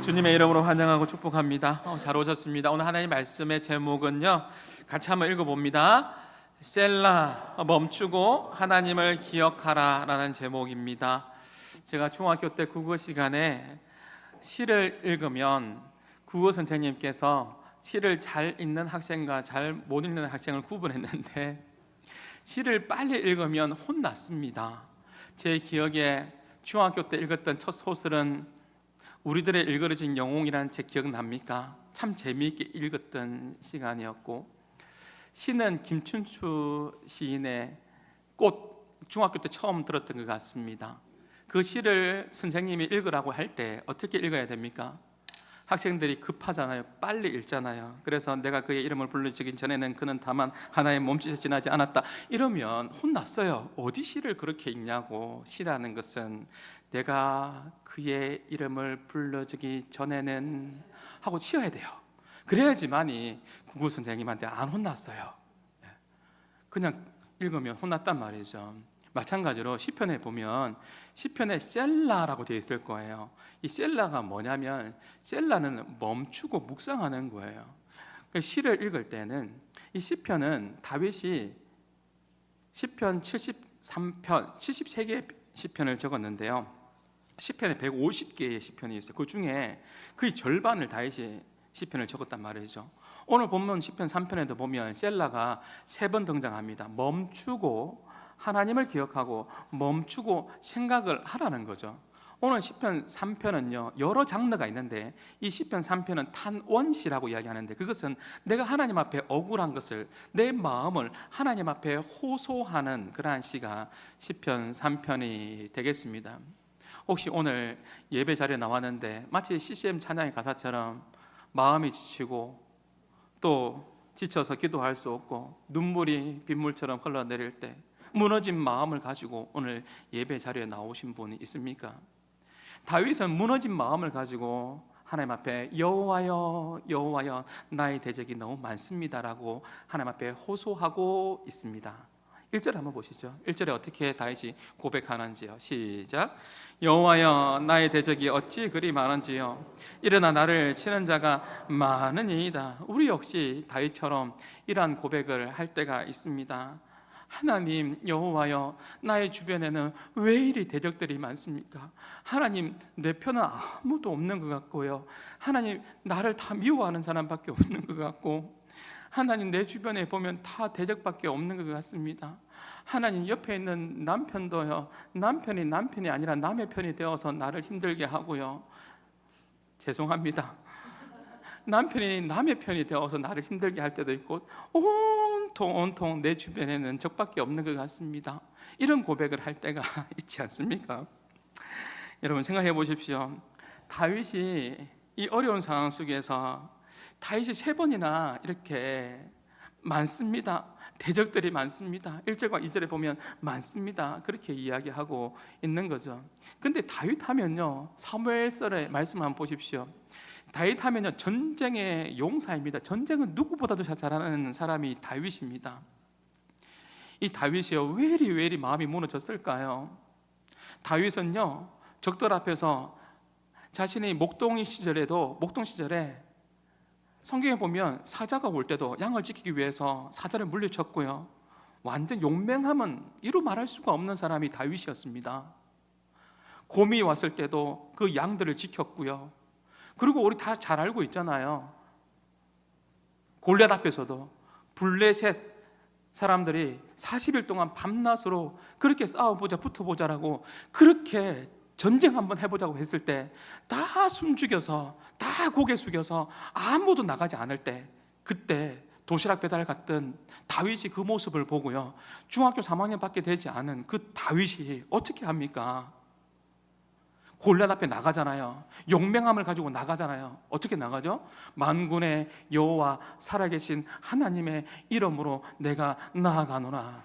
주님의 이름으로 환영하고 축복합니다. 잘 오셨습니다. 오늘 하나님 말씀의 제목은요, 같이 한번 읽어봅니다. 셀라, 멈추고 하나님을 기억하라 라는 제목입니다. 제가 중학교 때 국어 시간에 시를 읽으면 국어 선생님께서 시를 잘 읽는 학생과 잘 못 읽는 학생을 구분했는데 시를 빨리 읽으면 혼났습니다. 제 기억에 중학교 때 읽었던 첫 소설은 우리들의 일그러진 영웅이라는 책 기억납니까? 참 재미있게 읽었던 시간이었고, 시는 김춘추 시인의 꽃, 중학교 때 처음 들었던 것 같습니다. 그 시를 선생님이 읽으라고 할 때 어떻게 읽어야 됩니까? 학생들이 급하잖아요. 빨리 읽잖아요. 그래서 내가 그의 이름을 불러주기 전에는 그는 다만 하나의 몸짓에 지나지 않았다, 이러면 혼났어요. 어디 시를 그렇게 읽냐고. 시라는 것은 내가 그의 이름을 불러주기 전에는 하고 치어야 돼요. 그래야지만이 국어 선생님한테 안 혼났어요. 그냥 읽으면 혼났단 말이죠. 마찬가지로 시편에 보면 시편에 셀라라고 되어 있을 거예요. 이 셀라가 뭐냐면, 셀라는 멈추고 묵상하는 거예요. 시를 읽을 때는 이 시편은 다윗이 시편 73편 73개의 시편을 적었는데요, 시편에 150개의 시편이 있어요. 그 중에 거의 절반을 다윗이 시편을 적었단 말이죠. 오늘 본문 시편 3편에도 보면 셀라가 3번 등장합니다. 멈추고 하나님을 기억하고 멈추고 생각을 하라는 거죠. 오늘 시편 3편은요, 여러 장르가 있는데 이 시편 3편은 탄원시라고 이야기하는데, 그것은 내가 하나님 앞에 억울한 것을, 내 마음을 하나님 앞에 호소하는 그러한 시가 시편 3편이 되겠습니다. 혹시 오늘 예배 자리에 나왔는데 마치 CCM 찬양의 가사처럼 마음이 지치고 또 지쳐서 기도할 수 없고 눈물이 빗물처럼 흘러내릴 때 무너진 마음을 가지고 오늘 예배 자리에 나오신 분이 있습니까? 다윗은 무너진 마음을 가지고 하나님 앞에 여호와여 여호와여 나의 대적이 너무 많습니다라고 하나님 앞에 호소하고 있습니다. 1절 한번 보시죠. 1절에 어떻게 다윗이 고백하는지요. 시작. 여호와여 나의 대적이 어찌 그리 많은지요. 일어나 나를 치는 자가 많으니이다. 우리 역시 다윗처럼 이러한 고백을 할 때가 있습니다. 하나님 여호와여, 나의 주변에는 왜 이리 대적들이 많습니까? 하나님, 내 편은 아무도 없는 것 같고요, 하나님 나를 다 미워하는 사람밖에 없는 것 같고, 하나님 내 주변에 보면 다 대적밖에 없는 것 같습니다. 하나님 옆에 있는 남편도요, 남편이 아니라 남의 편이 되어서 나를 힘들게 하고요, 죄송합니다, 남편이 남의 편이 되어서 나를 힘들게 할 때도 있고, 온통 내 주변에는 적밖에 없는 것 같습니다. 이런 고백을 할 때가 있지 않습니까? 여러분 생각해 보십시오. 다윗이 이 어려운 상황 속에서 다윗이 3번이나 이렇게 많습니다. 대적들이 많습니다. 1절과 2절에 보면 많습니다, 그렇게 이야기하고 있는 거죠. 근데 다윗 하면요, 사무엘서의 말씀 한번 보십시오. 다윗 하면요, 전쟁의 용사입니다. 전쟁은 누구보다도 잘하는 사람이 다윗입니다. 이 다윗이요, 왜 이리 마음이 무너졌을까요? 다윗은요, 적들 앞에서 자신이 목동 시절에 성경에 보면 사자가 올 때도 양을 지키기 위해서 사자를 물리쳤고요, 완전 용맹함은 이루 말할 수가 없는 사람이 다윗이었습니다. 곰이 왔을 때도 그 양들을 지켰고요. 그리고 우리 다 잘 알고 있잖아요. 골리앗 앞에서도 블레셋 사람들이 40일 동안 밤낮으로 그렇게 싸워보자, 붙어보자라고 그렇게 전쟁 한번 해보자고 했을 때 다 숨죽여서, 다 고개 숙여서 아무도 나가지 않을 때, 그때 도시락 배달 갔던 다윗이 그 모습을 보고요, 중학교 3학년밖에 되지 않은 그 다윗이 어떻게 합니까? 골리앗 앞에 나가잖아요. 용맹함을 가지고 나가잖아요. 어떻게 나가죠? 만군의 여호와 살아계신 하나님의 이름으로 내가 나아가노라.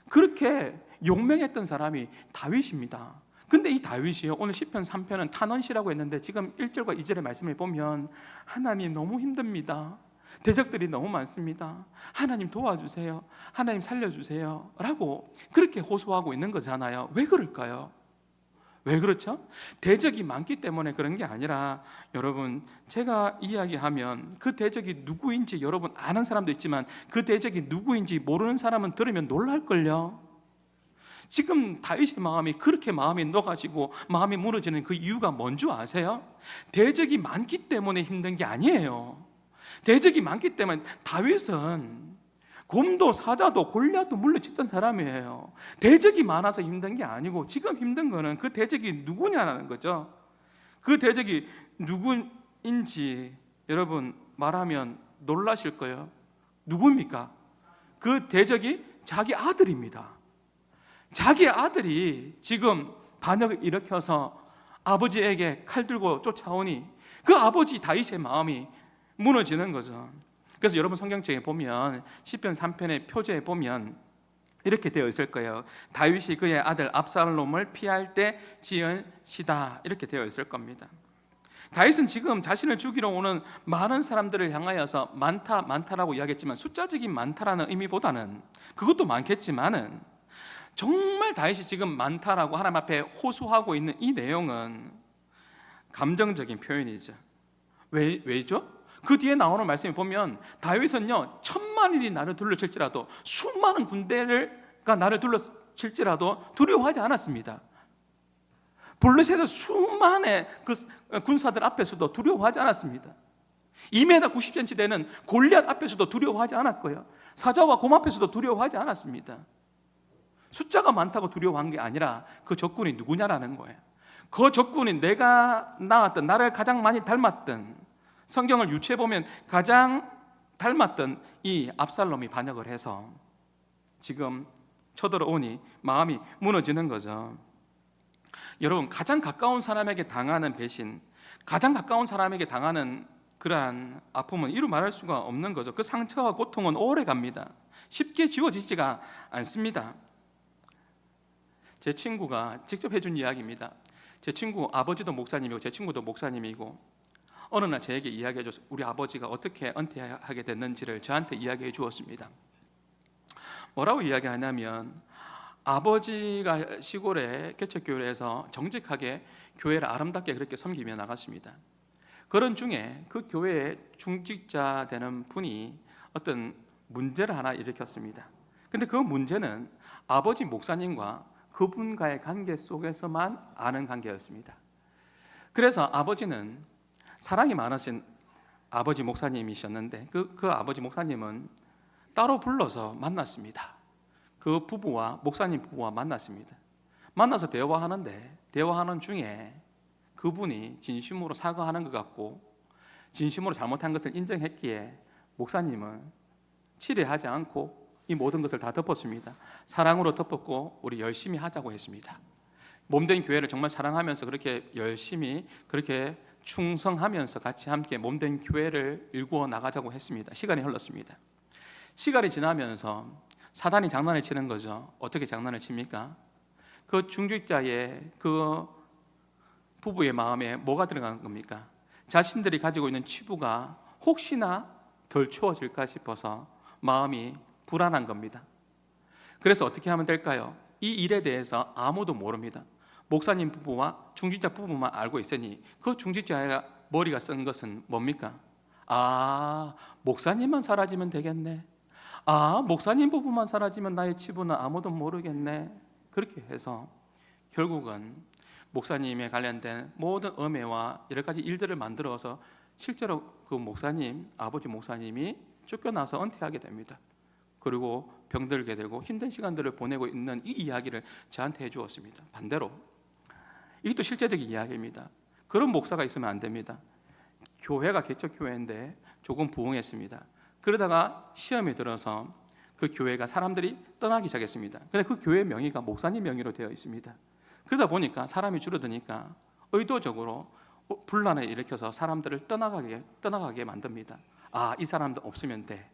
그렇게 용맹했던 사람이 다윗입니다. 근데 이 다윗이요, 오늘 시편 3편은 탄원시라고 했는데 지금 1절과 2절의 말씀을 보면 하나님 너무 힘듭니다, 대적들이 너무 많습니다, 하나님 도와주세요, 하나님 살려주세요 라고 그렇게 호소하고 있는 거잖아요. 왜 그럴까요? 왜 그렇죠? 대적이 많기 때문에 그런 게 아니라 여러분, 제가 이야기하면 그 대적이 누구인지 여러분 아는 사람도 있지만 그 대적이 누구인지 모르는 사람은 들으면 놀랄걸요. 지금 다윗의 마음이 그렇게 마음이 녹아지고 마음이 무너지는 그 이유가 뭔지 아세요? 대적이 많기 때문에 힘든 게 아니에요. 대적이 많기 때문에 다윗은 곰도 사자도 골리앗도 물리쳤던 사람이에요. 대적이 많아서 힘든 게 아니고 지금 힘든 거는 그 대적이 누구냐는 거죠. 그 대적이 누구인지 여러분 말하면 놀라실 거예요. 누구입니까? 그 대적이 자기 아들입니다. 자기 아들이 지금 반역을 일으켜서 아버지에게 칼 들고 쫓아오니 그 아버지 다윗의 마음이 무너지는 거죠. 그래서 여러분 성경책에 보면 시편 3편의 표제에 보면 이렇게 되어 있을 거예요. 다윗이 그의 아들 압살롬을 피할 때 지은 시다, 이렇게 되어 있을 겁니다. 다윗은 지금 자신을 죽이러 오는 많은 사람들을 향하여서 많다라고 이야기했지만 숫자적인 많다라는 의미보다는, 그것도 많겠지만은 정말 다윗이 지금 많다라고 하나님 앞에 호소하고 있는 이 내용은 감정적인 표현이죠. 왜죠? 그 뒤에 나오는 말씀을 보면 다윗은요, 1000만인이 나를 둘러칠지라도, 수많은 군대가 나를 둘러칠지라도 두려워하지 않았습니다. 블레셋의 수많은 그 군사들 앞에서도 두려워하지 않았습니다. 2m 90cm 되는 골리앗 앞에서도 두려워하지 않았고요, 사자와 곰 앞에서도 두려워하지 않았습니다. 숫자가 많다고 두려워한 게 아니라 그 적군이 누구냐라는 거예요. 그 적군이 내가 낳았던, 나를 가장 많이 닮았던, 성경을 유추해 보면 가장 닮았던 이 압살롬이 반역을 해서 지금 쳐들어오니 마음이 무너지는 거죠. 여러분, 가장 가까운 사람에게 당하는 배신, 가장 가까운 사람에게 당하는 그러한 아픔은 이루 말할 수가 없는 거죠. 그 상처와 고통은 오래 갑니다. 쉽게 지워지지가 않습니다. 제 친구가 직접 해준 이야기입니다. 제 친구 아버지도 목사님이고 제 친구도 목사님이고 어느 날 저에게 이야기해줘서 우리 아버지가 어떻게 은퇴하게 됐는지를 저한테 이야기해 주었습니다. 뭐라고 이야기하냐면, 아버지가 시골의 개척교회에서 정직하게 교회를 아름답게 그렇게 섬기며 나갔습니다. 그런 중에 그 교회의 중직자 되는 분이 어떤 문제를 하나 일으켰습니다. 근데 그 문제는 아버지 목사님과 그분과의 관계 속에서만 아는 관계였습니다. 그래서 아버지는 사랑이 많으신 아버지 목사님이셨는데 그 아버지 목사님은 따로 불러서 만났습니다. 그 부부와, 목사님 부부와 만났습니다. 만나서 대화하는 중에 그분이 진심으로 사과하는 것 같고 진심으로 잘못한 것을 인정했기에 목사님은 치레하지 않고 이 모든 것을 다 덮었습니다. 사랑으로 덮었고 우리 열심히 하자고 했습니다. 몸된 교회를 정말 사랑하면서 그렇게 열심히 그렇게 충성하면서 같이 함께 몸된 교회를 일구어 나가자고 했습니다. 시간이 흘렀습니다. 시간이 지나면서 사단이 장난을 치는 거죠. 어떻게 장난을 칩니까? 그 중직자의 그 부부의 마음에 뭐가 들어간 겁니까? 자신들이 가지고 있는 치부가 혹시나 덜 추워질까 싶어서 마음이 불안한 겁니다. 그래서 어떻게 하면 될까요? 이 일에 대해서 아무도 모릅니다. 목사님 부부와 중직자 부부만 알고 있으니 그 중직자의 머리가 쓴 것은 뭡니까? 목사님만 사라지면 되겠네. 목사님 부부만 사라지면 나의 치부는 아무도 모르겠네. 그렇게 해서 결국은 목사님에 관련된 모든 음해와 여러 가지 일들을 만들어서 실제로 그 목사님, 아버지 목사님이 쫓겨나서 은퇴하게 됩니다. 그리고 병들게 되고 힘든 시간들을 보내고 있는 이 이야기를 저한테 해주었습니다. 반대로 이것도 실제적인 이야기입니다. 그런 목사가 있으면 안 됩니다. 교회가 개척교회인데 조금 부흥했습니다. 그러다가 시험에 들어서 그 교회가 사람들이 떠나기 시작했습니다. 근데 그 교회 명의가 목사님 명의로 되어 있습니다. 그러다 보니까 사람이 줄어드니까 의도적으로 분란을 일으켜서 사람들을 떠나가게 만듭니다. 이 사람도 없으면 돼.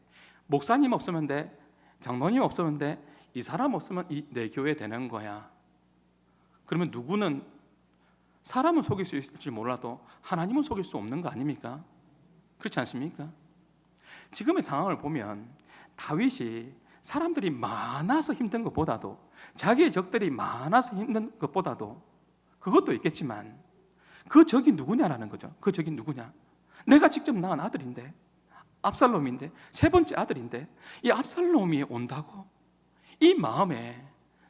목사님 없으면 돼. 장로님 없으면 돼. 이 사람 없으면 내 교회 되는 거야. 그러면 누구는 사람은 속일 수 있을지 몰라도 하나님은 속일 수 없는 거 아닙니까? 그렇지 않습니까? 지금의 상황을 보면 다윗이 사람들이 많아서 힘든 것보다도, 자기의 적들이 많아서 힘든 것보다도 그것도 있겠지만 그 적이 누구냐라는 거죠. 그 적이 누구냐? 내가 직접 낳은 아들인데, 압살롬인데, 세 번째 아들인데 이 압살롬이 온다고 이 마음에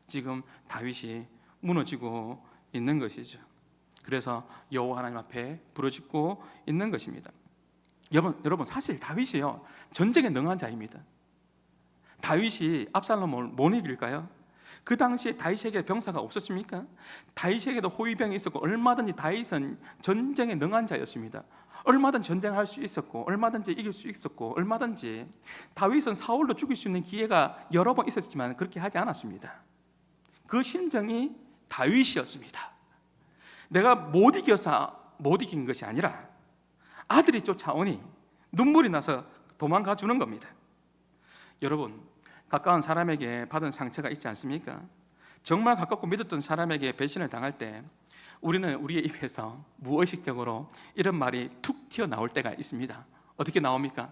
지금 다윗이 무너지고 있는 것이죠. 그래서 여호와 하나님 앞에 부르짖고 있는 것입니다. 여러분 사실 다윗이요 전쟁에 능한 자입니다. 다윗이 압살롬을 못 이길까요? 그 당시에 다윗에게 병사가 없었습니까? 다윗에게도 호위병이 있었고 얼마든지 다윗은 전쟁에 능한 자였습니다. 얼마든지 전쟁할 수 있었고 얼마든지 이길 수 있었고 얼마든지 다윗은 사울로 죽일 수 있는 기회가 여러 번 있었지만 그렇게 하지 않았습니다. 그 심정이 다윗이었습니다. 내가 못 이겨서 못 이긴 것이 아니라 아들이 쫓아오니 눈물이 나서 도망가 주는 겁니다. 여러분, 가까운 사람에게 받은 상처가 있지 않습니까? 정말 가깝고 믿었던 사람에게 배신을 당할 때 우리는 우리의 입에서 무의식적으로 이런 말이 툭 튀어나올 때가 있습니다. 어떻게 나옵니까?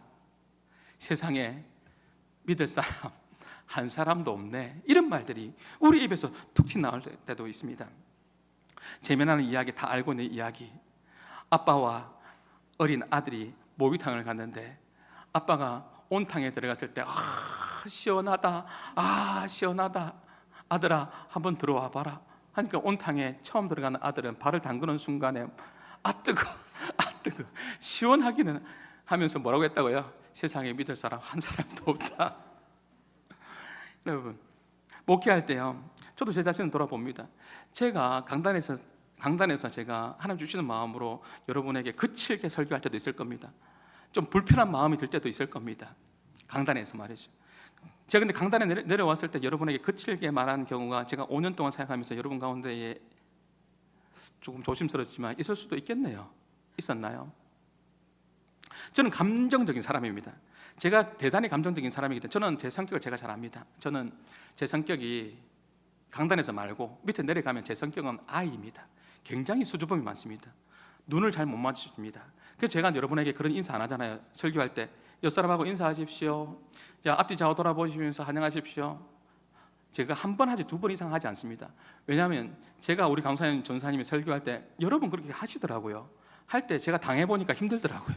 세상에 믿을 사람 한 사람도 없네, 이런 말들이 우리 입에서 툭 튀어나올 때도 있습니다. 재미나는 이야기, 다 알고 있는 이야기. 아빠와 어린 아들이 목욕탕을 갔는데 아빠가 온탕에 들어갔을 때 시원하다, 시원하다, 아들아 한번 들어와 봐라 하니까 온탕에 처음 들어가는 아들은 발을 담그는 순간에 뜨거 시원하기는 하면서 뭐라고 했다고요? 세상에 믿을 사람 한 사람도 없다. 여러분, 목회할 때요 저도 제 자신을 돌아봅니다. 제가 강단에서 제가 하나님 주시는 마음으로 여러분에게 거칠게 설교할 때도 있을 겁니다. 좀 불편한 마음이 들 때도 있을 겁니다. 강단에서 말이죠. 제가 근데 강단에 내려왔을 때 여러분에게 거칠게 말한 경우가 제가 5년 동안 사역하면서 여러분 가운데에 조금 조심스럽지만 있을 수도 있겠네요. 있었나요? 저는 감정적인 사람입니다. 제가 대단히 감정적인 사람이기 때문에 저는 제 성격을 제가 잘 압니다. 저는 제 성격이 강단에서 말고 밑에 내려가면 제 성격은 아이입니다. 굉장히 수줍음이 많습니다. 눈을 잘 못 마주칩니다. 그래서 제가 여러분에게 그런 인사 안 하잖아요. 설교할 때 옆 사람하고 인사하십시오. 자, 앞뒤 좌우 돌아보시면서 환영하십시오. 제가 한 번 하지 두 번 이상 하지 않습니다. 왜냐하면 제가 우리 강사님 전사님이 설교할 때 여러분 그렇게 하시더라고요. 할 때 제가 당해보니까 힘들더라고요.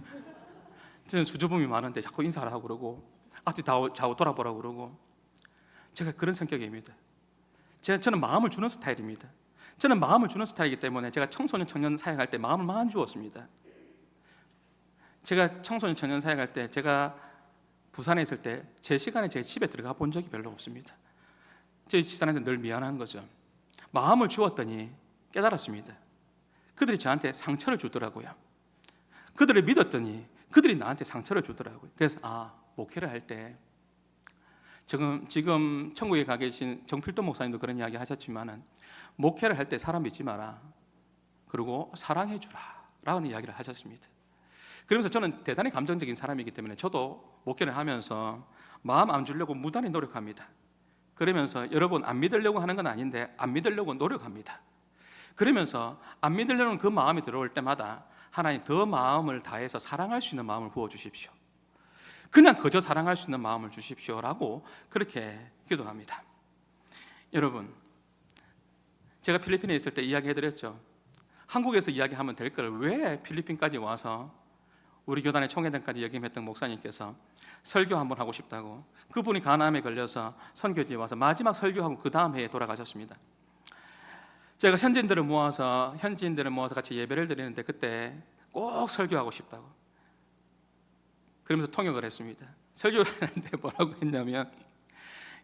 저는 수줍음이 많은데 자꾸 인사를 하고 그러고 앞뒤 좌우 돌아보라고 그러고 제가 그런 성격입니다. 저는 마음을 주는 스타일입니다. 저는 마음을 주는 스타일이기 때문에 제가 청소년 청년 사역할 때 마음을 많이 주었습니다. 제가 청소년 청년 사역할 때 제가 부산에 있을 때 제 시간에 제 집에 들어가 본 적이 별로 없습니다. 제 집사람한테 늘 미안한 거죠. 마음을 주었더니 깨달았습니다. 그들이 저한테 상처를 주더라고요. 그들을 믿었더니 그들이 나한테 상처를 주더라고요. 그래서 목회를 할 때 지금 천국에 가 계신 정필돈 목사님도 그런 이야기 하셨지만은 목회를 할 때 사람 믿지 마라. 그리고 사랑해 주라 라는 이야기를 하셨습니다. 그러면서 저는 대단히 감정적인 사람이기 때문에 저도 목회를 하면서 마음 안 주려고 무단히 노력합니다. 그러면서 여러분 안 믿으려고 하는 건 아닌데 안 믿으려고 노력합니다. 그러면서 안 믿으려는 그 마음이 들어올 때마다 하나님 더 마음을 다해서 사랑할 수 있는 마음을 부어주십시오. 그냥 그저 사랑할 수 있는 마음을 주십시오라고 그렇게 기도합니다. 여러분, 제가 필리핀에 있을 때 이야기해드렸죠. 한국에서 이야기하면 될 걸 왜 필리핀까지 와서 우리 교단의 총회장까지 역임했던 목사님께서 설교 한번 하고 싶다고, 그분이 간암에 걸려서 선교지에 와서 마지막 설교하고 그 다음 해에 돌아가셨습니다. 제가 현지인들을 모아서 같이 예배를 드리는데 그때 꼭 설교하고 싶다고 그러면서 통역을 했습니다. 설교를 하는데 뭐라고 했냐면,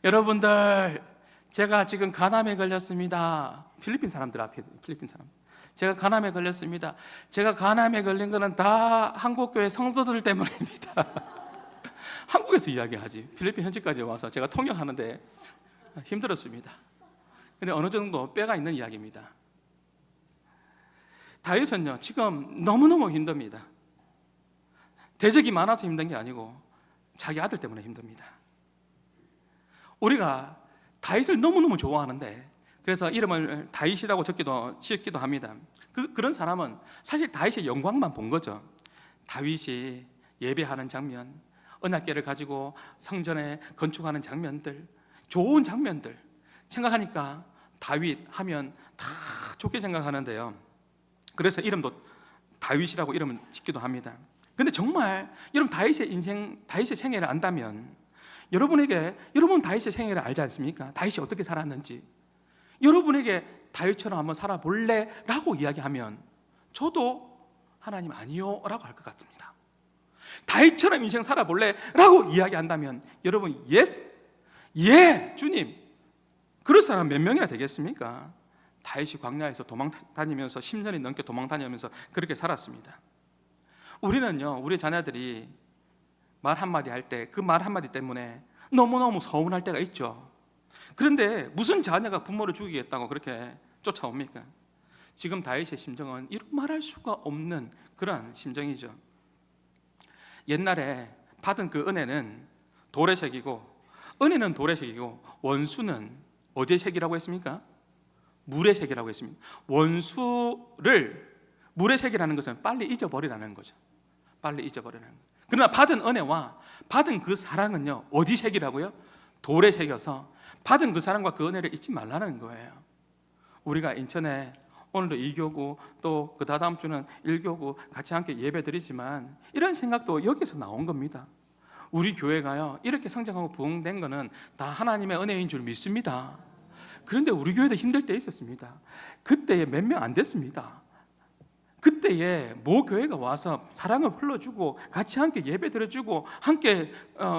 여러분들 제가 지금 간암에 걸렸습니다. 필리핀 사람들 앞에, 필리핀 사람, 제가 간암에 걸렸습니다. 제가 간암에 걸린 거는 다 한국교회 성도들 때문입니다. 한국에서 이야기하지 필리핀 현지까지 와서 제가 통역하는데 힘들었습니다. 근데 어느 정도 뼈가 있는 이야기입니다. 다윗은요 지금 너무너무 힘듭니다. 대적이 많아서 힘든 게 아니고 자기 아들 때문에 힘듭니다. 우리가 다윗을 너무너무 좋아하는데 그래서 이름을 다윗이라고 지었기도 합니다. 그런 사람은 사실 다윗의 영광만 본 거죠. 다윗이 예배하는 장면, 언약궤를 가지고 성전에 건축하는 장면들, 좋은 장면들 생각하니까 다윗 하면 다 좋게 생각하는데요. 그래서 이름도 다윗이라고 이름을 짓기도 합니다. 근데 정말 여러분 다윗의 인생, 다윗의 생애를 안다면 여러분 다윗의 생애를 알지 않습니까? 다윗이 어떻게 살았는지. 여러분에게 다윗처럼 한번 살아볼래? 라고 이야기하면 저도 하나님 아니요 라고 할 것 같습니다. 다윗처럼 인생 살아볼래? 라고 이야기한다면 여러분 예스? 예 주님. 그럴 사람 몇 명이나 되겠습니까? 다윗이 광야에서 도망 다니면서 10년이 넘게 도망 다니면서 그렇게 살았습니다. 우리는요, 우리 자녀들이 말 한마디 할 때 그 말 한마디 때문에 너무너무 서운할 때가 있죠. 그런데 무슨 자녀가 부모를 죽이겠다고 그렇게 쫓아옵니까? 지금 다윗의 심정은 이루 말할 수가 없는 그런 심정이죠. 옛날에 받은 그 은혜는 돌의 색이고, 은혜는 돌의 색이고 원수는 어디의 색이라고 했습니까? 물의 색이라고 했습니다. 원수를 물의 색이라는 것은 빨리 잊어버리라는 거죠. 빨리 잊어버리라는 거죠. 그러나 받은 은혜와 받은 그 사랑은요, 어디 색이라고요? 돌의 색이어서 받은 그 사랑과 그 은혜를 잊지 말라는 거예요. 우리가 인천에 오늘도 2교구 또 그 다다음 주는 1교구 같이 함께 예배 드리지만 이런 생각도 여기서 나온 겁니다. 우리 교회가요, 이렇게 성장하고 부흥된 거는 다 하나님의 은혜인 줄 믿습니다. 그런데 우리 교회도 힘들 때 있었습니다. 그때에 몇 명 안 됐습니다. 그때에 모 교회가 와서 사랑을 흘러주고 같이 함께 예배 드려주고 함께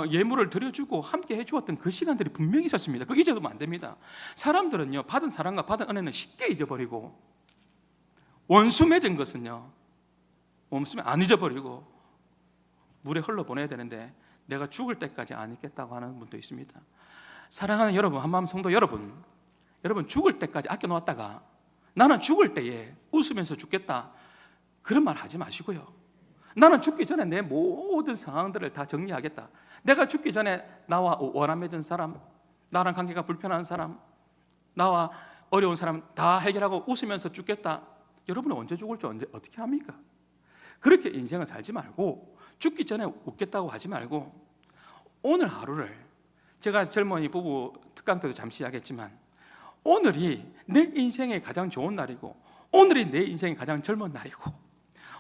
예물을 드려주고 함께 해주었던 그 시간들이 분명히 있었습니다. 그거 잊어두면 안 됩니다. 사람들은요, 받은 사랑과 받은 은혜는 쉽게 잊어버리고 원수 맺은 것은요, 원수 안 잊어버리고 물에 흘러보내야 되는데 내가 죽을 때까지 안 잊겠다고 하는 분도 있습니다. 사랑하는 여러분, 한마음 성도 여러분, 여러분 죽을 때까지 아껴놓았다가 나는 죽을 때에 웃으면서 죽겠다, 그런 말 하지 마시고요. 나는 죽기 전에 내 모든 상황들을 다 정리하겠다. 내가 죽기 전에 나와 원한 맺은 사람, 나랑 관계가 불편한 사람, 나와 어려운 사람 다 해결하고 웃으면서 죽겠다. 여러분은 언제 죽을지 언제 어떻게 합니까? 그렇게 인생을 살지 말고 죽기 전에 웃겠다고 하지 말고 오늘 하루를, 제가 젊은이 부부 특강 때도 잠시 이야기했지만 오늘이 내 인생의 가장 좋은 날이고 오늘이 내 인생의 가장 젊은 날이고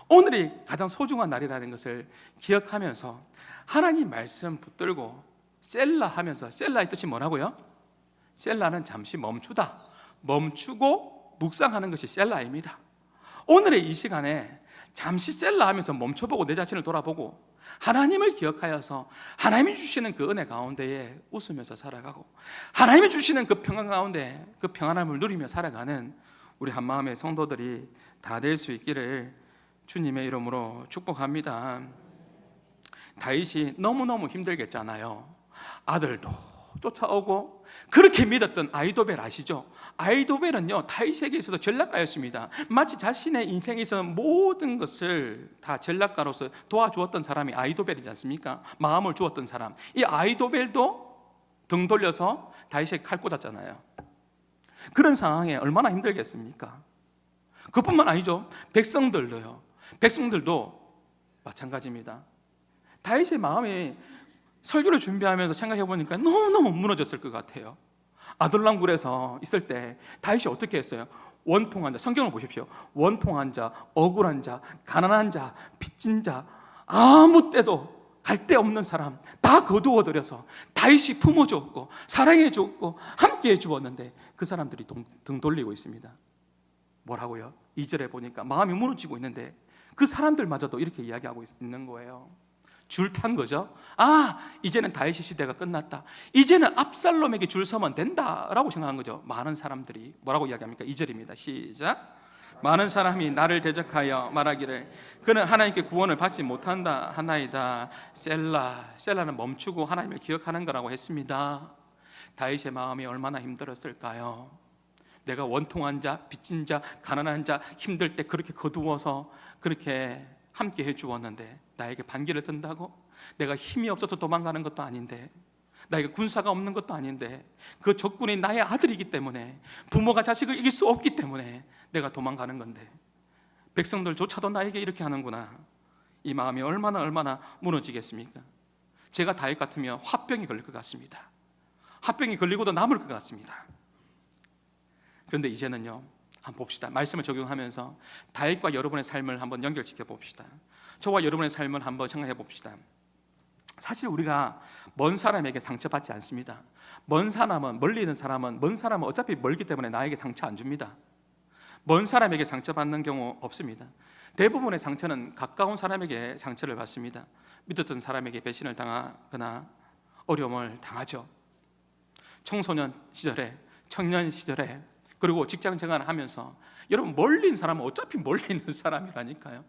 오늘이 가장 소중한 날이라는 것을 기억하면서 하나님 말씀 붙들고 셀라 하면서, 셀라의 뜻이 뭐라고요? 셀라는 잠시 멈추다, 멈추고 묵상하는 것이 셀라입니다. 오늘의 이 시간에 잠시 셀라 하면서 멈춰보고 내 자신을 돌아보고 하나님을 기억하여서 하나님이 주시는 그 은혜 가운데에 웃으면서 살아가고 하나님이 주시는 그 평안 가운데 그 평안함을 누리며 살아가는 우리 한마음의 성도들이 다 될 수 있기를 주님의 이름으로 축복합니다. 다윗이 너무너무 힘들겠잖아요. 아들도 쫓아오고 그렇게 믿었던 아히도벨 아시죠? 아히도벨은요, 다윗에게 있어서 전략가였습니다. 마치 자신의 인생에 있어서 모든 것을 다 전략가로서 도와주었던 사람이 아히도벨이지 않습니까? 마음을 주었던 사람. 이 아히도벨도 등 돌려서 다윗에게 칼 꽂았잖아요. 그런 상황에 얼마나 힘들겠습니까? 그뿐만 아니죠. 백성들도 마찬가지입니다. 다윗의 마음이, 설교를 준비하면서 생각해 보니까 너무너무 무너졌을 것 같아요. 아둘람 굴에서 있을 때 다윗이 어떻게 했어요? 원통한 자, 성경을 보십시오. 원통한 자, 억울한 자, 가난한 자, 빚진 자, 아무 때도 갈 데 없는 사람 다 거두어들여서 다윗이 품어주었고 사랑해 주었고 함께 해 주었는데 그 사람들이 등 돌리고 있습니다. 뭐라고요? 2절에 보니까 마음이 무너지고 있는데 그 사람들마저도 이렇게 이야기하고 있는 거예요. 줄 탄 거죠. 아, 이제는 다윗의 시대가 끝났다. 이제는 압살롬에게 줄 서면 된다라고 생각한 거죠. 많은 사람들이 뭐라고 이야기합니까? 2절입니다. 시작. 많은 사람이 나를 대적하여 말하기를 그는 하나님께 구원을 받지 못한다 하나이다. 셀라는 멈추고 하나님을 기억하는 거라고 했습니다. 다윗의 마음이 얼마나 힘들었을까요? 내가 원통한 자, 빚진 자, 가난한 자, 힘들 때 그렇게 거두어서 그렇게 함께 해주었는데 나에게 반기를 든다고? 내가 힘이 없어서 도망가는 것도 아닌데, 나에게 군사가 없는 것도 아닌데, 그 적군이 나의 아들이기 때문에, 부모가 자식을 이길 수 없기 때문에 내가 도망가는 건데 백성들조차도 나에게 이렇게 하는구나. 이 마음이 얼마나 무너지겠습니까? 제가 다윗 같으면 화병이 걸릴 것 같습니다. 화병이 걸리고도 남을 것 같습니다. 그런데 이제는요, 한번 봅시다. 말씀을 적용하면서 다윗과 여러분의 삶을 한번 연결시켜 봅시다. 저와 여러분의 삶을 한번 생각해 봅시다. 사실 우리가 먼 사람에게 상처받지 않습니다. 먼 사람은, 멀리 있는 사람은, 먼 사람은 어차피 멀기 때문에 나에게 상처 안 줍니다. 먼 사람에게 상처받는 경우 없습니다. 대부분의 상처는 가까운 사람에게 상처를 받습니다. 믿었던 사람에게 배신을 당하거나 어려움을 당하죠. 청소년 시절에, 청년 시절에, 그리고 직장 생활을 하면서 여러분, 멀리 있는 사람은 어차피 멀리 있는 사람이라니까요.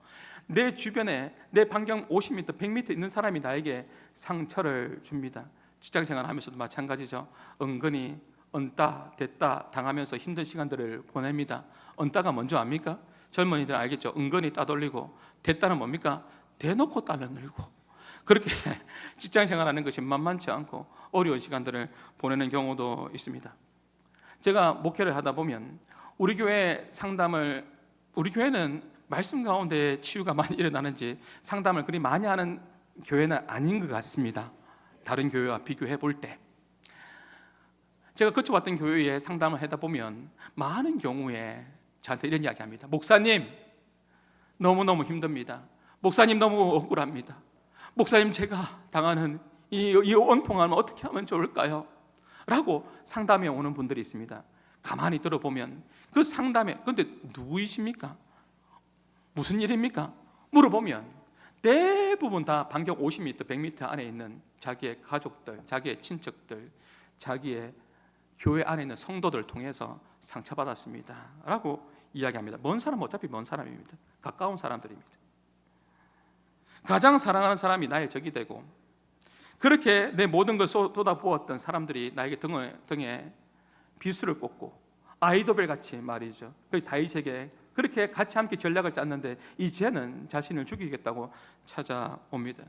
내 주변에, 내 반경 50m, 100m 있는 사람이 나에게 상처를 줍니다. 직장 생활을 하면서도 마찬가지죠. 은근히 언따 됐다 당하면서 힘든 시간들을 보냅니다. 언따가 뭔지 압니까? 젊은이들 알겠죠? 은근히 따돌리고, 됐다는 뭡니까? 대놓고 딸려늘고. 그렇게 직장 생활하는 것이 만만치 않고 어려운 시간들을 보내는 경우도 있습니다. 제가 목회를 하다 보면 우리 교회는 말씀 가운데 치유가 많이 일어나는지 상담을 그리 많이 하는 교회는 아닌 것 같습니다. 다른 교회와 비교해 볼 때 제가 거쳐왔던 교회에 상담을 하다 보면 많은 경우에 저한테 이런 이야기합니다. 목사님, 너무너무 힘듭니다. 목사님, 너무 억울합니다. 목사님, 제가 당하는 이 원통함을 어떻게 하면 좋을까요? 라고 상담에 오는 분들이 있습니다. 가만히 들어보면 그 상담에, 그런데 누구이십니까? 무슨 일입니까? 물어보면 대부분 다 반경 50m, 100m 안에 있는 자기의 가족들, 자기의 친척들, 자기의 교회 안에 있는 성도들 통해서 상처받았습니다 라고 이야기합니다. 먼 사람은 어차피 먼 사람입니다. 가까운 사람들입니다. 가장 사랑하는 사람이 나의 적이 되고, 그렇게 내 모든 걸 쏟아부었던 사람들이 나에게 등에 비수를 꽂고 아이도벨 같이 말이죠. 그 다윗에게 그렇게 같이 함께 전략을 짰는데 이제는 자신을 죽이겠다고 찾아옵니다.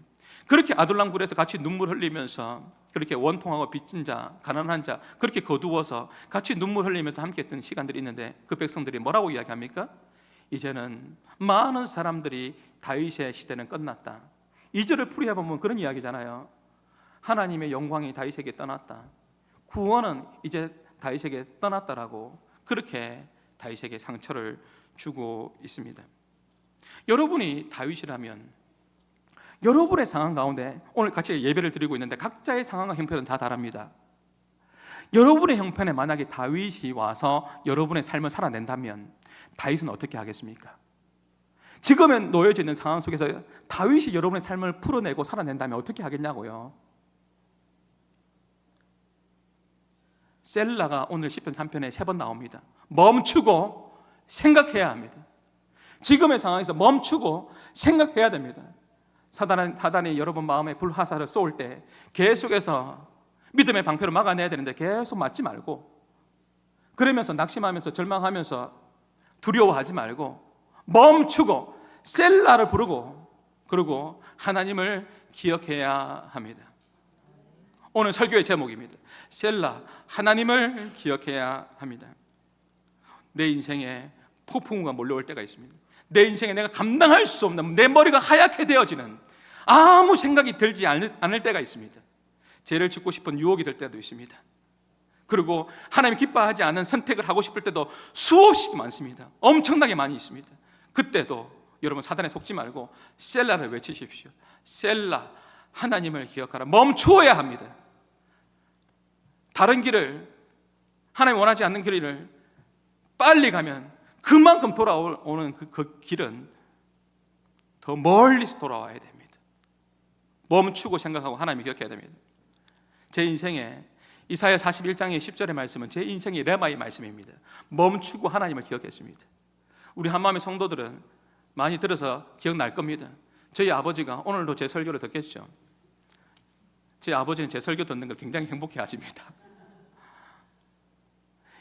그렇게 아둘람굴에서 같이 눈물 흘리면서 그렇게 원통하고 빚진 자, 가난한 자, 그렇게 거두어서 같이 눈물 흘리면서 함께 했던 시간들이 있는데 그 백성들이 뭐라고 이야기합니까? 이제는 많은 사람들이 다윗의 시대는 끝났다. 2절을 풀이해보면 그런 이야기잖아요. 하나님의 영광이 다윗에게 떠났다. 구원은 이제 다윗에게 떠났다라고 그렇게 다윗에게 상처를 주고 있습니다. 여러분이 다윗이라면 여러분의 상황 가운데 오늘 같이 예배를 드리고 있는데 각자의 상황과 형편은 다 다릅니다. 여러분의 형편에 만약에 다윗이 와서 여러분의 삶을 살아낸다면 다윗은 어떻게 하겠습니까? 지금은 놓여져 있는 상황 속에서 다윗이 여러분의 삶을 풀어내고 살아낸다면 어떻게 하겠냐고요. 셀라가 오늘 시편 3편에 3번 나옵니다. 멈추고 생각해야 합니다. 지금의 상황에서 멈추고 생각해야 됩니다. 사단이 여러분 마음에 불화살을 쏘을 때 계속해서 믿음의 방패로 막아내야 되는데 계속 맞지 말고, 그러면서 낙심하면서 절망하면서 두려워하지 말고 멈추고 셀라를 부르고, 그리고 하나님을 기억해야 합니다. 오늘 설교의 제목입니다. 셀라, 하나님을 기억해야 합니다. 내 인생에 폭풍우가 몰려올 때가 있습니다. 내 인생에 내가 감당할 수 없는, 내 머리가 하얗게 되어지는, 아무 생각이 들지 않을 때가 있습니다. 죄를 짓고 싶은 유혹이 될 때도 있습니다. 그리고 하나님이 기뻐하지 않는 선택을 하고 싶을 때도 수없이 많습니다. 엄청나게 많이 있습니다. 그때도 여러분 사단에 속지 말고 셀라를 외치십시오. 셀라, 하나님을 기억하라. 멈추어야 합니다. 다른 길을, 하나님이 원하지 않는 길을 빨리 가면 그만큼 돌아오는 그 길은 더 멀리서 돌아와야 됩니다. 멈추고 생각하고 하나님을 기억해야 됩니다. 제 인생에 이사야 41장의 10절의 말씀은 제 인생의 레마의 말씀입니다. 멈추고 하나님을 기억했습니다. 우리 한마음의 성도들은 많이 들어서 기억날 겁니다. 저희 아버지가 오늘도 제 설교를 듣겠죠. 제 아버지는 제 설교 듣는 걸 굉장히 행복해 하십니다.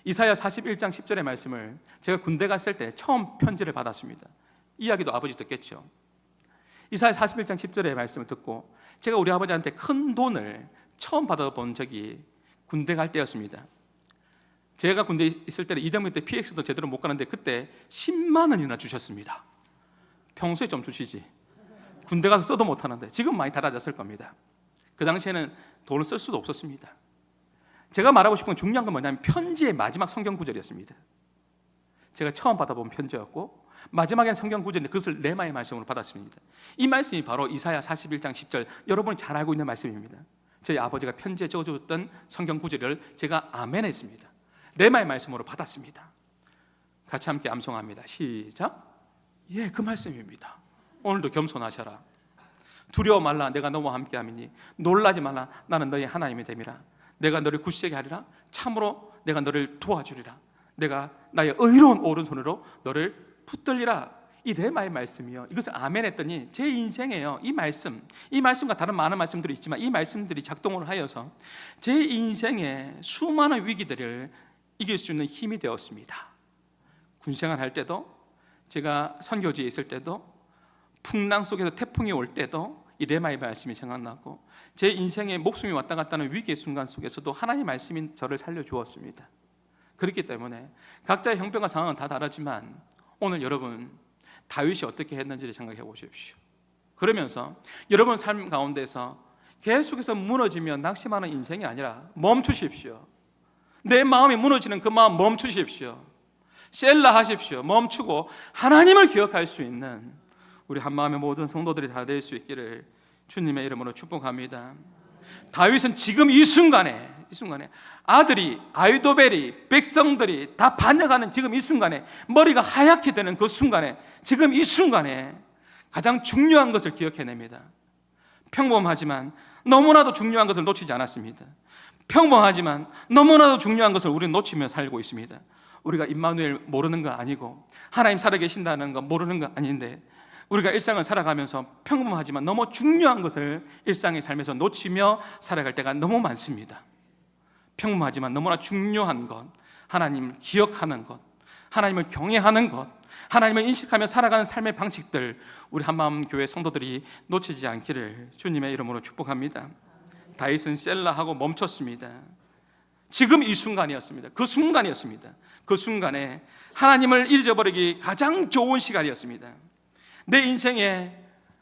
이사야 41장 10절의 말씀을 제가 군대 갔을 때 처음 편지를 받았습니다. 이야기도 아버지 듣겠죠. 이사야 41장 10절의 말씀을 듣고 제가 우리 아버지한테 큰 돈을 처음 받아본 적이 군대 갈 때였습니다. 제가 군대에 있을 때는 이대문 때 PX도 제대로 못 가는데 그때 10만 원이나 주셨습니다. 평소에 좀 주시지. 군대 가서 써도 못하는데 지금 많이 달아졌을 겁니다. 그 당시에는 돈을 쓸 수도 없었습니다. 제가 말하고 싶은 중요한 건 뭐냐면 편지의 마지막 성경 구절이었습니다. 제가 처음 받아본 편지였고 마지막에는 성경 구절인데 그것을 레마의 말씀으로 받았습니다. 이 말씀이 바로 이사야 41장 10절, 여러분이 잘 알고 있는 말씀입니다. 저희 아버지가 편지에 적어줬던 성경 구절을 제가 아멘했습니다. 레마의 말씀으로 받았습니다. 같이 함께 암송합니다. 시작. 예, 그 말씀입니다. 오늘도 겸손하셔라. 두려워 말라, 내가 너와 함께함이니. 놀라지 말라, 나는 너희 하나님이 됨이라. 내가 너를 굳세게 하리라. 참으로 내가 너를 도와주리라. 내가 나의 의로운 오른손으로 너를 붙들리라. 이 레마의 말씀이요, 이것을 아멘 했더니 제 인생에요, 이 말씀과 다른 많은 말씀들이 있지만 이 말씀들이 작동을 하여서 제 인생의 수많은 위기들을 이길 수 있는 힘이 되었습니다. 군생활 할 때도, 제가 선교지에 있을 때도, 풍랑 속에서 태풍이 올 때도 이 레마의 말씀이 생각나고, 제 인생에 목숨이 왔다 갔다 하는 위기의 순간 속에서도 하나님의 말씀이 저를 살려주었습니다. 그렇기 때문에 각자의 형편과 상황은 다 다르지만 오늘 여러분 다윗이 어떻게 했는지를 생각해 보십시오. 그러면서 여러분 삶 가운데서 계속해서 무너지며 낙심하는 인생이 아니라 멈추십시오. 내 마음이 무너지는 그 마음 멈추십시오. 셀라 하십시오. 멈추고 하나님을 기억할 수 있는 우리 한마음의 모든 성도들이 다 될 수 있기를 주님의 이름으로 축복합니다. 다윗은 지금 이 순간에 아들이, 아이도벨이, 백성들이 다 반역하는 지금 이 순간에, 머리가 하얗게 되는 그 순간에, 지금 이 순간에 가장 중요한 것을 기억해냅니다. 평범하지만 너무나도 중요한 것을 놓치지 않았습니다. 평범하지만 너무나도 중요한 것을 우리는 놓치며 살고 있습니다. 우리가 임마누엘 모르는 거 아니고 하나님 살아계신다는 거 모르는 거 아닌데, 우리가 일상을 살아가면서 평범하지만 너무 중요한 것을 일상의 삶에서 놓치며 살아갈 때가 너무 많습니다. 평범하지만 너무나 중요한 것, 하나님을 기억하는 것, 하나님을 경외하는 것, 하나님을 인식하며 살아가는 삶의 방식들, 우리 한마음 교회 성도들이 놓치지 않기를 주님의 이름으로 축복합니다. 다윗은 셀라하고 멈췄습니다. 지금 이 순간이었습니다. 그 순간이었습니다. 그 순간에 하나님을 잊어버리기 가장 좋은 시간이었습니다. 내 인생에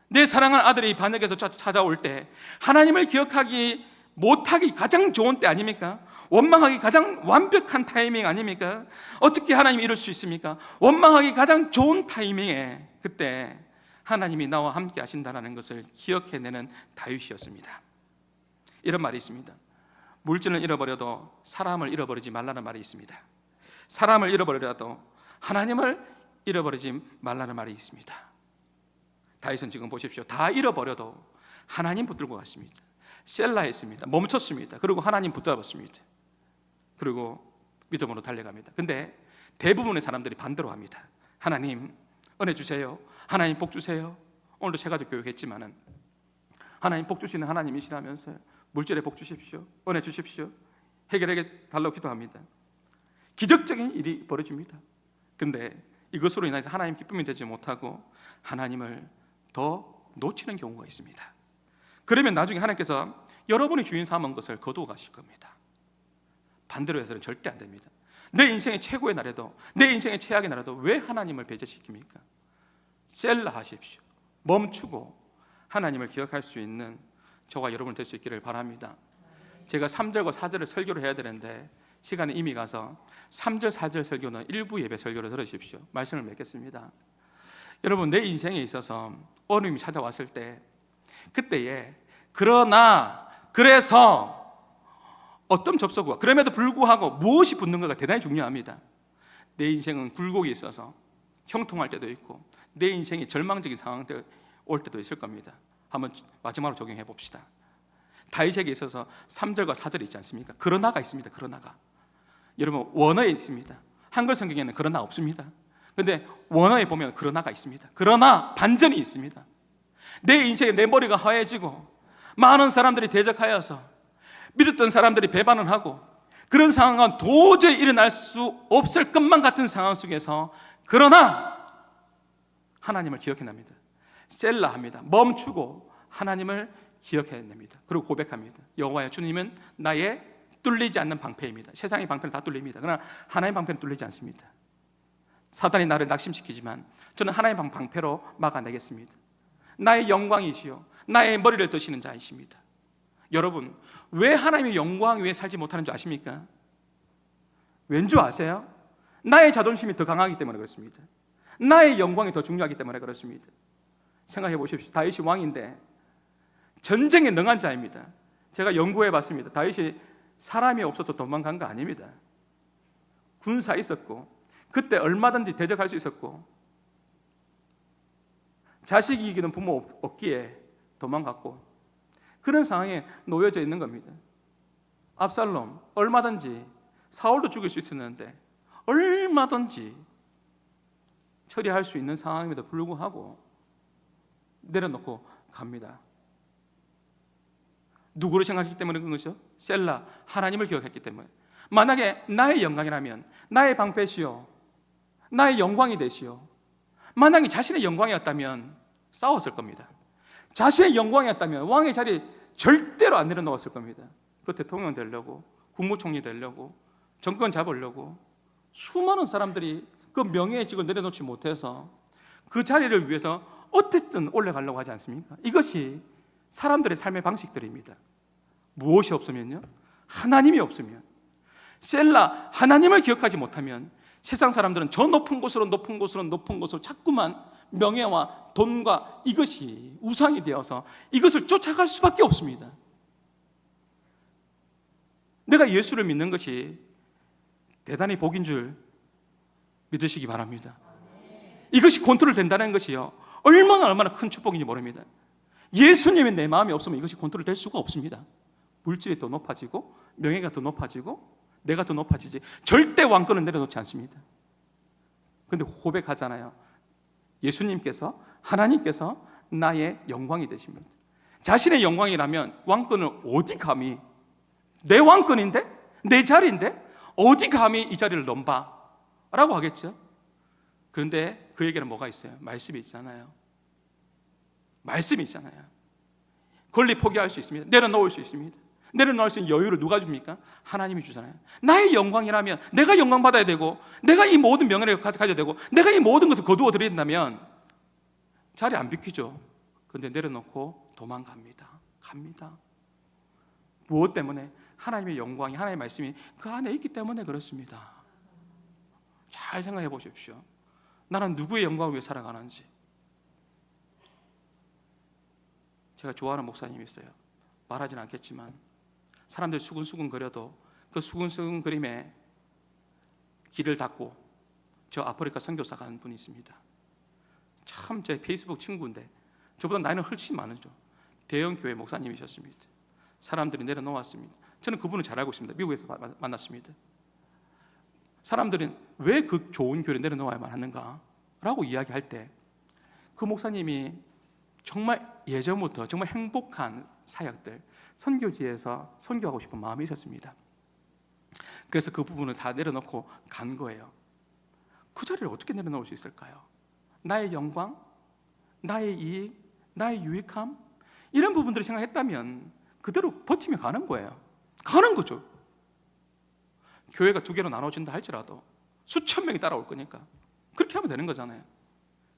내 사랑하는 아들이 반역해서 찾아올 때 하나님을 기억하기 못하기 가장 좋은 때 아닙니까? 원망하기 가장 완벽한 타이밍 아닙니까? 어떻게 하나님이 이럴 수 있습니까? 원망하기 가장 좋은 타이밍에 그때 하나님이 나와 함께 하신다는 것을 기억해내는 다윗이었습니다. 이런 말이 있습니다. 물질을 잃어버려도 사람을 잃어버리지 말라는 말이 있습니다. 사람을 잃어버려도 하나님을 잃어버리지 말라는 말이 있습니다. 다윗은 지금 보십시오. 다 잃어버려도 하나님 붙들고 갔습니다. 셀라했습니다. 멈췄습니다. 그리고 하나님 붙잡았습니다. 그리고 믿음으로 달려갑니다. 근데 대부분의 사람들이 반대로 합니다. 하나님 은혜 주세요. 하나님 복 주세요. 오늘도 새가족 교육했지만은 하나님 복 주시는 하나님이시라면서요. 물질에 복 주십시오. 은혜 주십시오. 해결하게 달라고 기도합니다. 기적적인 일이 벌어집니다. 근데 이것으로 인해서 하나님 기쁨이 되지 못하고 하나님을 더 놓치는 경우가 있습니다. 그러면 나중에 하나님께서 여러분이 주인 삼은 것을 거두어 가실 겁니다. 반대로 해서는 절대 안 됩니다. 내 인생의 최고의 날에도, 내 인생의 최악의 날에도 왜 하나님을 배제시킵니까? 셀라 하십시오. 멈추고 하나님을 기억할 수 있는 저와 여러분 될 수 있기를 바랍니다. 제가 3절과 4절을 설교를 해야 되는데 시간이 이미 가서 3절, 4절 설교는 일부 예배 설교를 들으십시오. 말씀을 맺겠습니다. 여러분, 내 인생에 있어서 어려움이 찾아왔을 때, 그때에 그러나, 그래서, 어떤 접속어가, 그럼에도 불구하고 무엇이 붙는가가 대단히 중요합니다. 내 인생은 굴곡이 있어서 형통할 때도 있고 내 인생이 절망적인 상황들 올 때도 있을 겁니다. 한번 마지막으로 적용해 봅시다. 다윗에게 있어서 3절과 4절이 있지 않습니까? 그러나가 있습니다. 그러나가. 여러분, 원어에 있습니다. 한글 성경에는 그러나 없습니다. 근데 원어에 보면 그러나가 있습니다. 그러나 반전이 있습니다. 내 인생에 내 머리가 하얘지고 많은 사람들이 대적하여서 믿었던 사람들이 배반을 하고 그런 상황은 도저히 일어날 수 없을 것만 같은 상황 속에서 그러나 하나님을 기억해냅니다. 셀라합니다. 멈추고 하나님을 기억해냅니다. 그리고 고백합니다. 여호와여, 주님은 나의 뚫리지 않는 방패입니다. 세상의 방패는 다 뚫립니다. 그러나 하나님의 방패는 뚫리지 않습니다. 사단이 나를 낙심시키지만 저는 하나님의 방패로 막아내겠습니다. 나의 영광이시요 나의 머리를 드시는 자이십니다. 여러분, 왜 하나님의 영광 위에 살지 못하는 줄 아십니까? 왠 줄 아세요? 나의 자존심이 더 강하기 때문에 그렇습니다. 나의 영광이 더 중요하기 때문에 그렇습니다. 생각해 보십시오. 다윗이 왕인데 전쟁에 능한 자입니다. 제가 연구해 봤습니다. 다윗이 사람이 없어서 도망간 거 아닙니다. 군사 있었고 그때 얼마든지 대적할 수 있었고 자식이 이기는 부모 없기에 도망갔고 그런 상황에 놓여져 있는 겁니다. 압살롬 얼마든지 사울도 죽일 수 있었는데 얼마든지 처리할 수 있는 상황임에도 불구하고 내려놓고 갑니다. 누구를 생각했기 때문에 그런 것이죠? 셀라, 하나님을 기억했기 때문에. 만약에 나의 영광이라면 나의 방패시요 나의 영광이 되시오. 만약에 자신의 영광이었다면 싸웠을 겁니다. 자신의 영광이었다면 왕의 자리에 절대로 안 내려놓았을 겁니다. 그 대통령 되려고, 국무총리 되려고, 정권 잡으려고 수많은 사람들이 그 명예의 직을 내려놓지 못해서 그 자리를 위해서 어쨌든 올라가려고 하지 않습니까? 이것이 사람들의 삶의 방식들입니다. 무엇이 없으면요? 하나님이 없으면. 셀라, 하나님을 기억하지 못하면 세상 사람들은 저 높은 곳으로 자꾸만 명예와 돈과 이것이 우상이 되어서 이것을 쫓아갈 수밖에 없습니다. 내가 예수를 믿는 것이 대단히 복인 줄 믿으시기 바랍니다. 이것이 컨트롤 된다는 것이요 얼마나 큰 축복인지 모릅니다. 예수님이 내 마음이 없으면 이것이 컨트롤 될 수가 없습니다. 물질이 더 높아지고 명예가 더 높아지고 내가 더 높아지지 절대 왕권은 내려놓지 않습니다. 그런데 고백하잖아요. 예수님께서 하나님께서 나의 영광이 되십니다. 자신의 영광이라면 왕권을 어디 감히 내 왕권인데 내 자리인데 어디 감히 이 자리를 넘봐 라고 하겠죠. 그런데 그에게는 뭐가 있어요? 말씀이 있잖아요. 말씀이 있잖아요. 권리 포기할 수 있습니다. 내려놓을 수 있습니다. 내려놓을 수 있는 여유를 누가 줍니까? 하나님이 주잖아요. 나의 영광이라면 내가 영광 받아야 되고 내가 이 모든 명예를 가져야 되고 내가 이 모든 것을 거두어 드려야 된다면 자리 안 비키죠. 그런데 내려놓고 도망갑니다. 갑니다. 무엇 때문에? 하나님의 영광이 하나님의 말씀이 그 안에 있기 때문에 그렇습니다. 잘 생각해 보십시오. 나는 누구의 영광을 위해 살아가는지. 제가 좋아하는 목사님이 있어요. 말하진 않겠지만 사람들이 수근수근 거려도 그 수근수근 거림에 길을 닫고 저 아프리카 선교사 가는 분이 있습니다. 참 제 페이스북 친구인데 저보다 나이는 훨씬 많으죠. 대형 교회 목사님이셨습니다. 사람들이 내려놓았습니다. 저는 그분을 잘 알고 있습니다. 미국에서 만났습니다. 사람들은 왜 그 좋은 교회를 내려놓아야만 하는가? 라고 이야기할 때 그 목사님이 정말 예전부터 정말 행복한 사역들 선교지에서 선교하고 싶은 마음이 있었습니다. 그래서 그 부분을 다 내려놓고 간 거예요. 그 자리를 어떻게 내려놓을 수 있을까요? 나의 영광, 나의 이익, 나의 유익함 이런 부분들을 생각했다면 그대로 버티며 가는 거예요. 가는 거죠. 교회가 두 개로 나눠진다 할지라도 수천 명이 따라올 거니까 그렇게 하면 되는 거잖아요.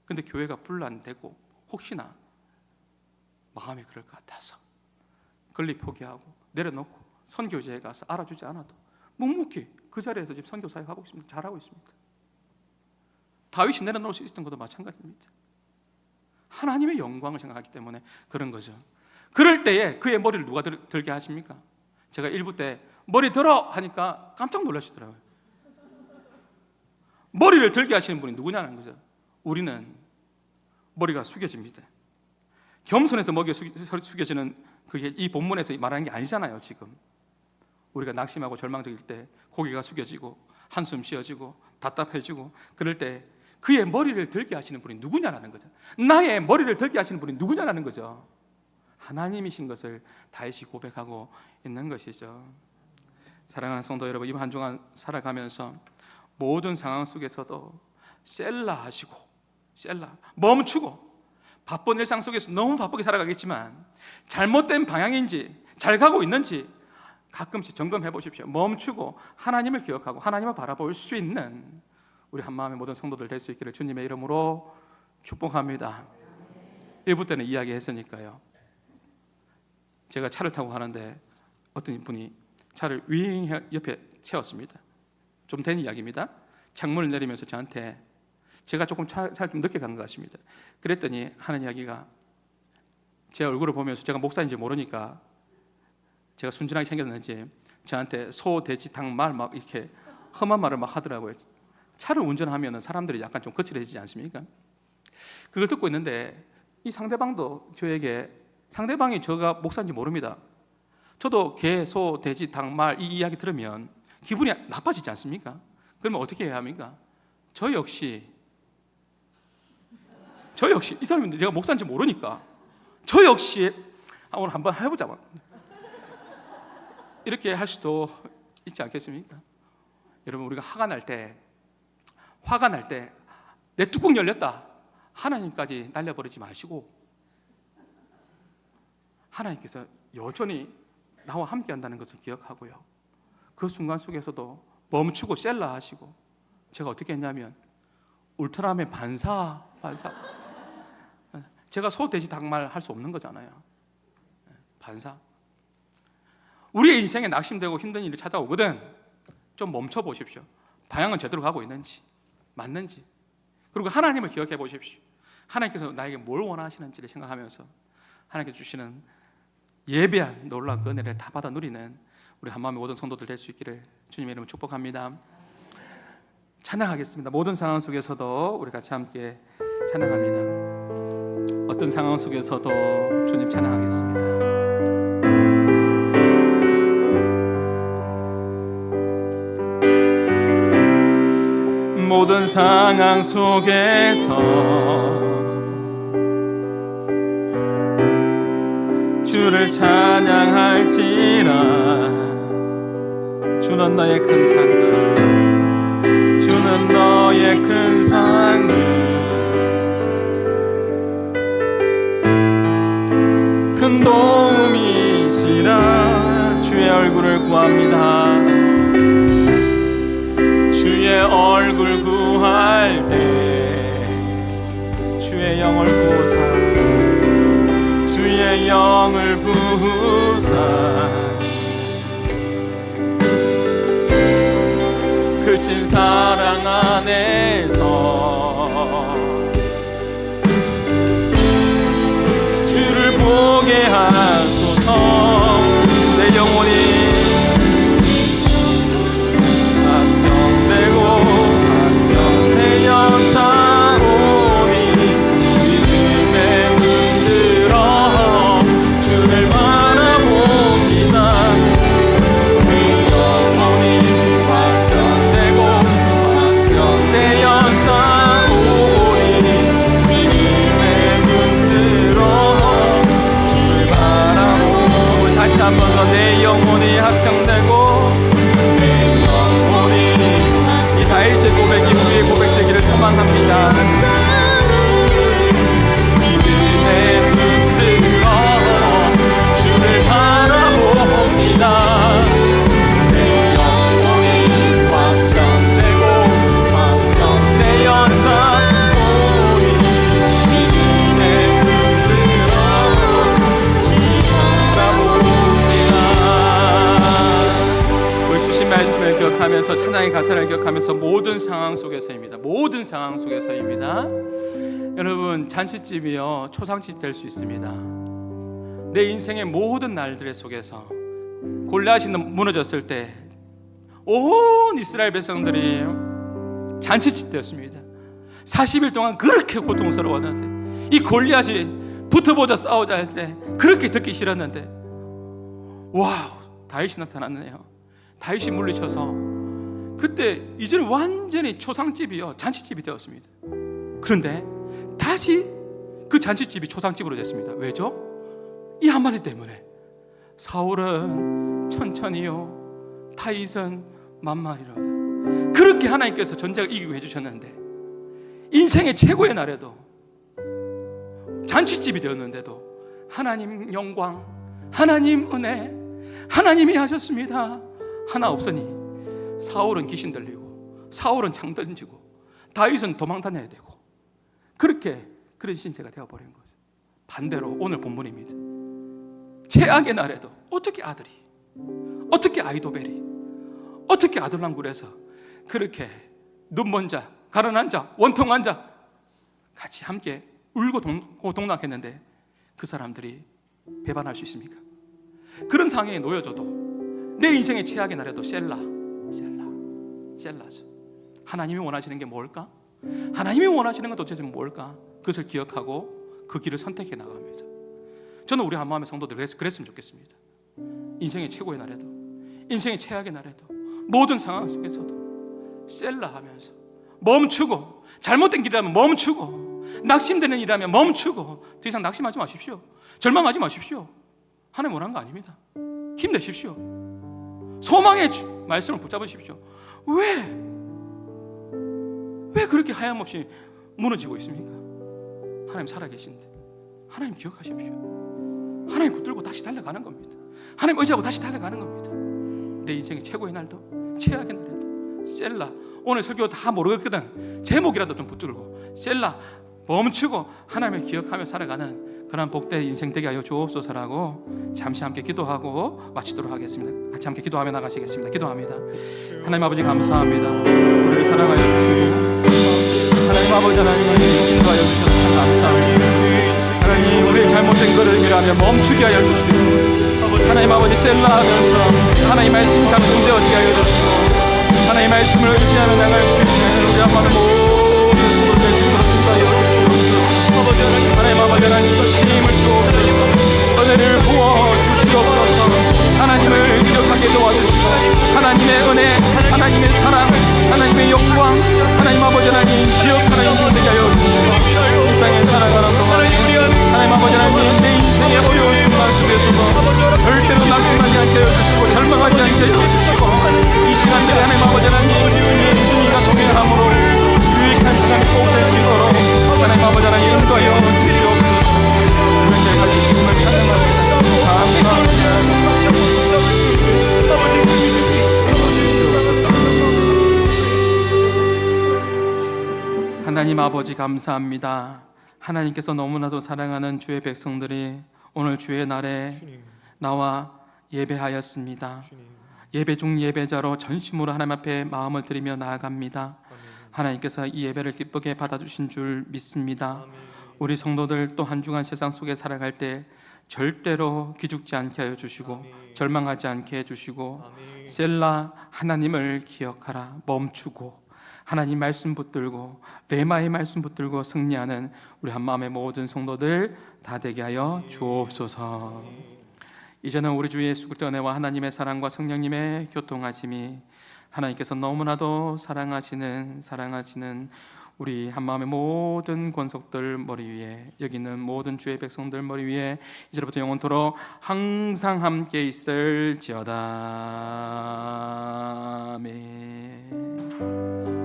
근데 교회가 분란되고 혹시나 마음이 그럴 것 같아서 권리 포기하고 내려놓고 선교지에 가서 알아주지 않아도 묵묵히 그 자리에서 지금 선교 사역하고 있습니다. 잘하고 있습니다. 다윗이 내려놓을 수 있었던 것도 마찬가지입니다. 하나님의 영광을 생각하기 때문에 그런 거죠. 그럴 때에 그의 머리를 누가 들게 하십니까? 제가 일부 때 머리 들어 하니까 깜짝 놀라시더라고요. 머리를 들게 하시는 분이 누구냐는 거죠. 우리는 머리가 숙여집니다. 겸손해서 머리가 숙여지는 그게 이 본문에서 말하는 게 아니잖아요. 지금 우리가 낙심하고 절망적일 때 고개가 숙여지고 한숨 쉬어지고 답답해지고 그럴 때 그의 머리를 들게 하시는 분이 누구냐라는 거죠. 나의 머리를 들게 하시는 분이 누구냐라는 거죠. 하나님이신 것을 다윗이 고백하고 있는 것이죠. 사랑하는 성도 여러분, 이번 한 주간 살아가면서 모든 상황 속에서도 셀라 하시고 셀라 멈추고 바쁜 일상 속에서 너무 바쁘게 살아가겠지만 잘못된 방향인지 잘 가고 있는지 가끔씩 점검해 보십시오. 멈추고 하나님을 기억하고 하나님을 바라볼 수 있는 우리 한마음의 모든 성도들 될 수 있기를 주님의 이름으로 축복합니다. 1부 때는 이야기했으니까요. 제가 차를 타고 가는데 어떤 분이 차를 윙 옆에 채웠습니다. 좀 된 이야기입니다. 창문을 내리면서 저한테, 제가 조금 살 좀 늦게 간 것 같습니다. 그랬더니 하는 이야기가, 제 얼굴을 보면서, 제가 목사인지 모르니까 제가 순진하게 생겼는지 저한테 소, 돼지, 닭, 말 막 이렇게 험한 말을 막 하더라고요. 차를 운전하면 사람들이 약간 좀 거칠어지지 않습니까? 그걸 듣고 있는데 이 상대방도 저에게, 상대방이 저가 목사인지 모릅니다. 저도 개, 소, 돼지, 닭, 말 이 이야기 들으면 기분이 나빠지지 않습니까? 그러면 어떻게 해야 합니까? 저 역시 이 사람이 내가 목사인지 모르니까 저 역시 오늘 한번 해보자 이렇게 할 수도 있지 않겠습니까? 여러분, 우리가 화가 날 때 내 뚜껑 열렸다, 하나님까지 날려버리지 마시고 하나님께서 여전히 나와 함께 한다는 것을 기억하고요, 그 순간 속에서도 멈추고 셀라 하시고, 제가 어떻게 했냐면 울트라맨 반사 제가 소, 돼지, 닭말 할 수 없는 거잖아요. 반사. 우리의 인생에 낙심되고 힘든 일이 찾아오거든. 좀 멈춰 보십시오. 방향은 제대로 가고 있는지, 맞는지. 그리고 하나님을 기억해 보십시오. 하나님께서 나에게 뭘 원하시는지를 생각하면서 하나님께서 주시는 예배한 놀라운 그 은혜를 다 받아 누리는 우리 한마음의 모든 성도들 될 수 있기를 주님의 이름으로 축복합니다. 찬양하겠습니다. 모든 상황 속에서도 우리 같이 함께 찬양합니다. 어떤 상황 속에서도 주님 찬양하겠습니다. 모든 상황 속에서 주를 찬양할지라. 주는 너의 큰 상급, 주는 너의 큰 상급, 큰 도움이시라. 주의 얼굴을 구합니다. 주의 얼굴 구할 때 주의 영을 부으사, 주의 영을 부으사, 크신 사랑 안에서 주를 보게 하소서. 내 영혼이 안정되어 싸우니 믿음에 흔들어 주를 바라봅니다. 내 영혼이 완전되고 안정되어 싸우니 믿음에 흔들어 주를 바라봅니다. 다시 한 번 더 내 영혼이 확정되고, 다윗의 고백이 우리의 고백되기를 소망합니다. 믿음에 흔들어 주를 바라봅니다. 내 영혼이 완전되고 완전되어 싸우니 믿음에 흔들어 주를 바라봅니다. 우리 주신 말씀을 기억하면서, 찬양의 가사를 기억하면서 모든 상황 속에서입니다. 모든 상황 속에서입니다. 여러분, 잔치집이요 초상집 될 수 있습니다. 내 인생의 모든 날들 속에서 골리앗이 무너졌을 때 온 이스라엘 백성들이 잔치집 되었습니다. 40일 동안 그렇게 고통스러웠는데, 이 골리앗이 붙어보자 싸우자 할 때 그렇게 듣기 싫었는데, 와우, 다윗이 나타났네요. 다윗이 물리쳐서 그때 이제는 완전히 초상집이요 잔치집이 되었습니다. 그런데 다시 그 잔치집이 초상집으로 됐습니다. 왜죠? 이 한마디 때문에. 사울은 천천히요, 다윗은 만만히로다. 그렇게 하나님께서 전쟁을 이기고 해주셨는데, 인생의 최고의 날에도 잔치집이 되었는데도 하나님 영광, 하나님 은혜, 하나님이 하셨습니다. 하나 없으니 사울은 귀신 들리고, 사울은 창 던지고, 다윗은 도망 다녀야 되고, 그렇게 그런 신세가 되어버린 거죠. 반대로 오늘 본문입니다. 최악의 날에도 어떻게 아들이, 어떻게 아이도벨이, 어떻게 아둘람 굴에서 그렇게 눈먼 자, 가난한 자, 원통한 자 같이 함께 울고 동락했는데 그 사람들이 배반할 수 있습니까? 그런 상황에 놓여져도 내 인생의 최악의 날에도 셀라죠. 하나님이 원하시는 게 뭘까? 하나님이 원하시는 건 도대체 뭘까? 그것을 기억하고 그 길을 선택해 나갑니다. 저는 우리 한마음의 성도들 그랬으면 좋겠습니다. 인생의 최고의 날에도, 인생의 최악의 날에도, 모든 상황 속에서도 셀라하면서 멈추고, 잘못된 길이라면 멈추고, 낙심되는 일이라면 멈추고, 더 이상 낙심하지 마십시오. 절망하지 마십시오. 하나님 원하는 거 아닙니다. 힘내십시오. 소망의 말씀을 붙잡으십시오. 왜 그렇게 하염없이 무너지고 있습니까? 하나님 살아계신데 하나님 기억하십시오. 하나님 붙들고 다시 달려가는 겁니다. 하나님 의지하고 다시 달려가는 겁니다. 내 인생의 최고의 날도 최악의 날에도 셀라. 오늘 설교 다 모르겠거든. 제목이라도 좀 붙들고 셀라 멈추고 하나님을 기억하며 살아가는 그런 복된 인생 되게 하여 주옵소서라고 잠시 함께 기도하고 마치도록 하겠습니다. 같이 함께 기도하며 나가시겠습니다. 기도합니다. 하나님 아버지 감사합니다. 우리를 사랑하여 주시고 하나님 아버지 하나님 인도하여 주셔서 감사합니다. 하나님 우리의 잘못된 것을 일하며 멈추게 하여 주시고 하나님 아버지 셀라하면서 하나님 말씀 작동되어지게 하여 주시고 하나님 말씀을 의지하며 나갈 수 있는 우리 아빠는 모든 수고를 주시도록 인도하여 주시옵소서. 하나님 아버지 하나님 힘을 주옵소서. 은혜를 부어 주시옵소서. 하나님을 기억하게 도와주시고 하나님의 은혜, 하나님의 사랑, 하나님의 영광, 하나님 아버지 하나님 기억하는 인생 되게 하여 주시고 이 땅에 살아가는 동안에 하나님 아버지 하나님 내 인생의 어려운 순간 속에서도 절대로 낙심하지 않게 하여 주시고 절망하지 않게 하여 주시고 이 시간들에 하나님 아버지 하나님 주님의 승리가 동행함으로 유익한 시간이 꼭 될 수 있도록 하나님 아버지 하나님 인도하여 주시옵소서. 그런데 가지심을 찬양합니다. 감사합니다. 하나님 아버지 감사합니다. 하나님께서 너무나도 사랑하는 주의 백성들이 오늘 주의 날에 나와 예배하였습니다. 예배 중 예배자로 전심으로 하나님 앞에 마음을 드리며 나아갑니다. 하나님께서 이 예배를 기쁘게 받아주신 줄 믿습니다. 우리 성도들 또 한 주간 세상 속에 살아갈 때 절대로 기죽지 않게 하여 주시고 절망하지 않게 해주시고 셀라 하나님을 기억하라 멈추고 하나님 말씀 붙들고 레마의 말씀 붙들고 승리하는 우리 한마음의 모든 성도들 다 되게 하여 주옵소서. 이제는 우리 주 예수 그리스도의 은혜와 하나님의 사랑과 성령님의 교통하심이 하나님께서 너무나도 사랑하시는 우리 한마음의 모든 권속들 머리 위에 여기 있는 모든 주의 백성들 머리 위에 이제부터 영원토록 항상 함께 있을지어다. 아멘.